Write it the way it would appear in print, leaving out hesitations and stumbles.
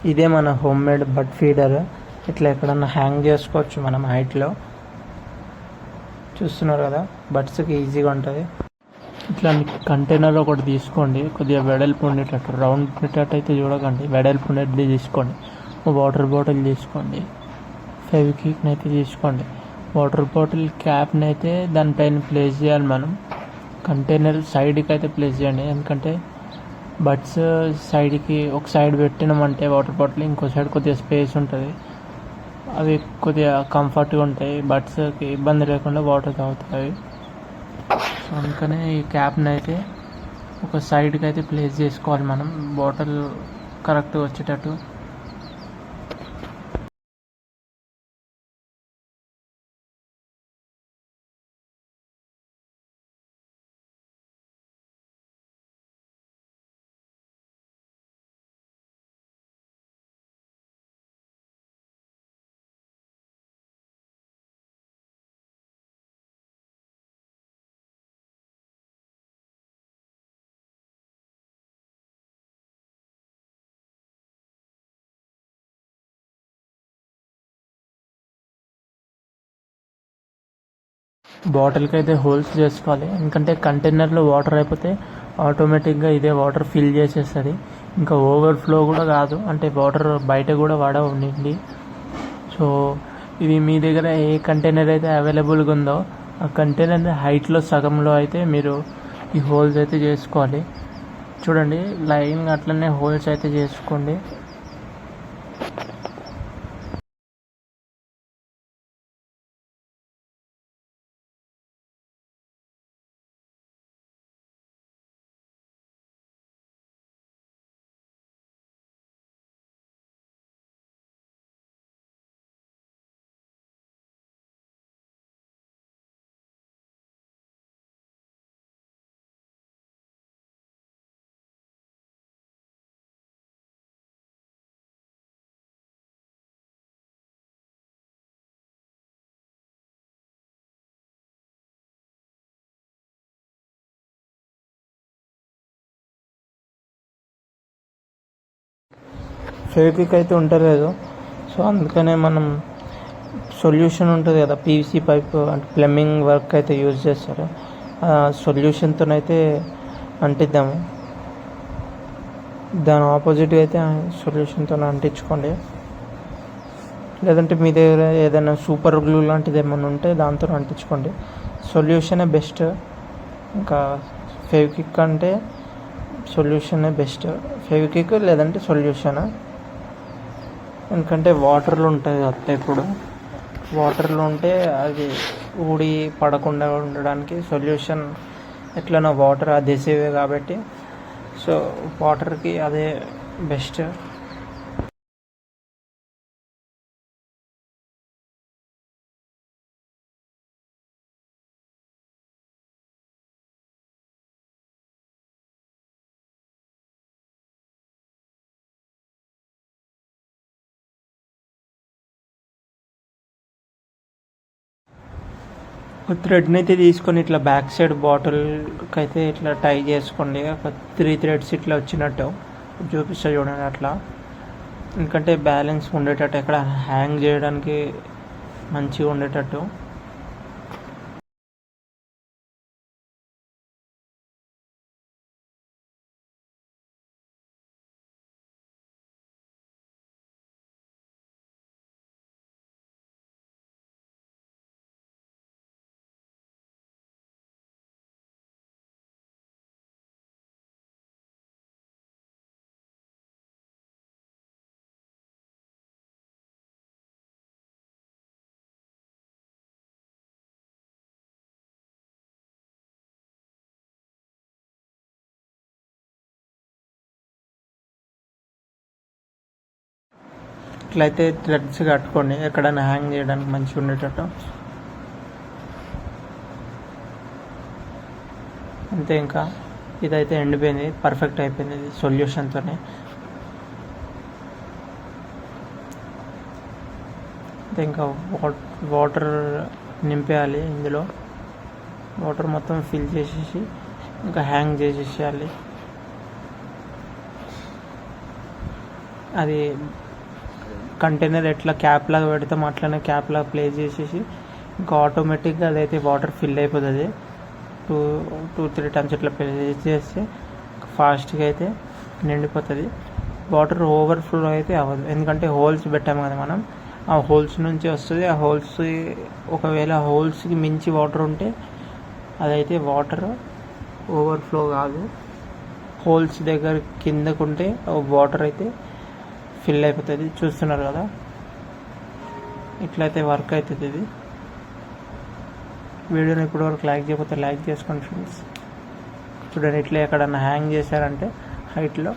ఇదే మన home made బడ్ feeder. ఇట్లా ఎక్కడన్నా హ్యాంగ్ చేసుకోవచ్చు మనం హైట్లో. చూస్తున్నారు కదా, బడ్స్కి ఈజీగా ఉంటుంది. ఇట్లా కంటైనర్ ఒకటి తీసుకోండి, కొద్దిగా వెడల్పు ఉండేటట్టు, రౌండ్ ఉండేటట్టు అయితే చూడకండి, వెడల్పు ఉండేది తీసుకోండి. వాటర్ బాటిల్ తీసుకోండి, ఫెవిక్విక్ని అయితే తీసుకోండి. వాటర్ బాటిల్ క్యాప్ని అయితే దానిపైన ప్లేస్ చేయాలి మనం. కంటైనర్ సైడ్కి అయితే ప్లేస్ చేయండి, ఎందుకంటే బడ్స్ సైడ్కి ఒక సైడ్ పెట్టినామంటే వాటర్ బాటిల్, ఇంకో సైడ్ కొద్దిగా స్పేస్ ఉంటుంది, అవి కొద్దిగా కంఫర్ట్గా ఉంటాయి, బడ్స్కి ఇబ్బంది లేకుండా వాటర్ తాగుతాయి. సో అందుకనే ఈ క్యాప్ని అయితే ఒక సైడ్కి అయితే ప్లేస్ చేసుకోవాలి మనం, బాటిల్ కరెక్ట్గా వచ్చేటట్టు. బాటిల్కి అయితే హోల్స్ చేసుకోవాలి, ఎందుకంటే కంటైనర్లో వాటర్ అయిపోతే ఆటోమేటిక్గా ఇదే వాటర్ ఫిల్ చేసేస్తుంది. ఇంకా ఓవర్ఫ్లో కూడా కాదు, అంటే వాటర్ బయట కూడా ఉండి. సో ఇది మీ దగ్గర ఏ కంటైనర్ అయితే అవైలబుల్గా ఉందో ఆ కంటైనర్ హైట్లో సగంలో అయితే మీరు ఈ హోల్స్ అయితే చేసుకోవాలి. చూడండి, లైన్గా అట్లనే హోల్స్ అయితే చేసుకోండి. ఫెవిక్విక్ అయితే ఉండలేదు, సో అందుకనే మనం సొల్యూషన్ ఉంటుంది కదా, పీవీసీ పైప్, అంటే ప్లంబింగ్ వర్క్ అయితే యూజ్ చేస్తారు, ఆ సొల్యూషన్తోనైతే అంటిద్దాము. దాని ఆపోజిట్గా అయితే సొల్యూషన్తో అంటించుకోండి, లేదంటే మీ దగ్గర ఏదైనా సూపర్ గ్లూ లాంటిది ఏమైనా ఉంటే దాంతో అంటించుకోండి. సొల్యూషనే బెస్ట్, ఇంకా ఫెవిక్విక్ అంటే సొల్యూషనే బెస్ట్. ఫెవిక్విక్ లేదంటే సొల్యూషన్, ఎందుకంటే వాటర్లో ఉంటుంది కదా, ఇప్పుడు వాటర్లో ఉంటే అది ఊడి పడకుండా ఉండడానికి సొల్యూషన్ ఎట్లనో వాటర్ అదేసేవే కాబట్టి, సో వాటర్కి అదే బెస్ట్. థ్రెడ్ని అయితే తీసుకొని ఇట్లా బ్యాక్ సైడ్ బాటిల్కి అయితే ఇట్లా టై చేసుకోండి, ఒక 3 థ్రెడ్స్ ఇట్లా వచ్చినట్టు చూపిస్తా చూడండి అట్లా, ఎందుకంటే బ్యాలెన్స్ ఉండేటట్టు, ఎక్కడ హ్యాంగ్ చేయడానికి మంచిగా ఉండేటట్టు. ఇట్లయితే థ్రెడ్స్ కట్టుకోండి, ఎక్కడైనా హ్యాంగ్ చేయడానికి మంచిగా ఉండేటట్టు. అంతే, ఇంకా ఇదైతే ఎండిపోయింది, పర్ఫెక్ట్ అయిపోయింది ఇది సొల్యూషన్తోనే. అయితే ఇంకా వాటర్ నింపేయాలి, ఇందులో వాటర్ మొత్తం ఫిల్ చేసేసి ఇంకా హ్యాంగ్ చేసేసేయాలి. అది కంటైనర్ ఎట్లా క్యాప్ లాగా పెడతాం అట్లనే క్యాప్ లాగా ప్లేస్ చేసేసి ఇంకా ఆటోమేటిక్గా అదైతే వాటర్ ఫిల్ అయిపోతుంది. 2-3 టైమ్స్ ఇట్లా ప్లేస్ చేస్తే ఫాస్ట్గా అయితే నిండిపోతుంది. వాటర్ ఓవర్ఫ్లో అయితే అవ్వదు, ఎందుకంటే హోల్స్ పెట్టాము కదా మనం, ఆ హోల్స్ నుంచి వస్తుంది. ఆ హోల్స్ ఒకవేళ హోల్స్కి మించి వాటర్ ఉంటే అదైతే వాటర్ ఓవర్ఫ్లో కాదు. హోల్స్ దగ్గర కిందకుంటే వాటర్ అయితే ఫిల్ అయిపోతుంది. చూస్తున్నారు కదా, ఇట్లయితే వర్క్ అవుతుంది. ఇది వీడియోని ఇప్పటివరకు లైక్ చేయకపోతే లైక్ చేసుకోండి ఫ్రెండ్స్. చూడండి, ఇట్లా ఎక్కడన్నా హ్యాంగ్ చేశారంటే హైట్లో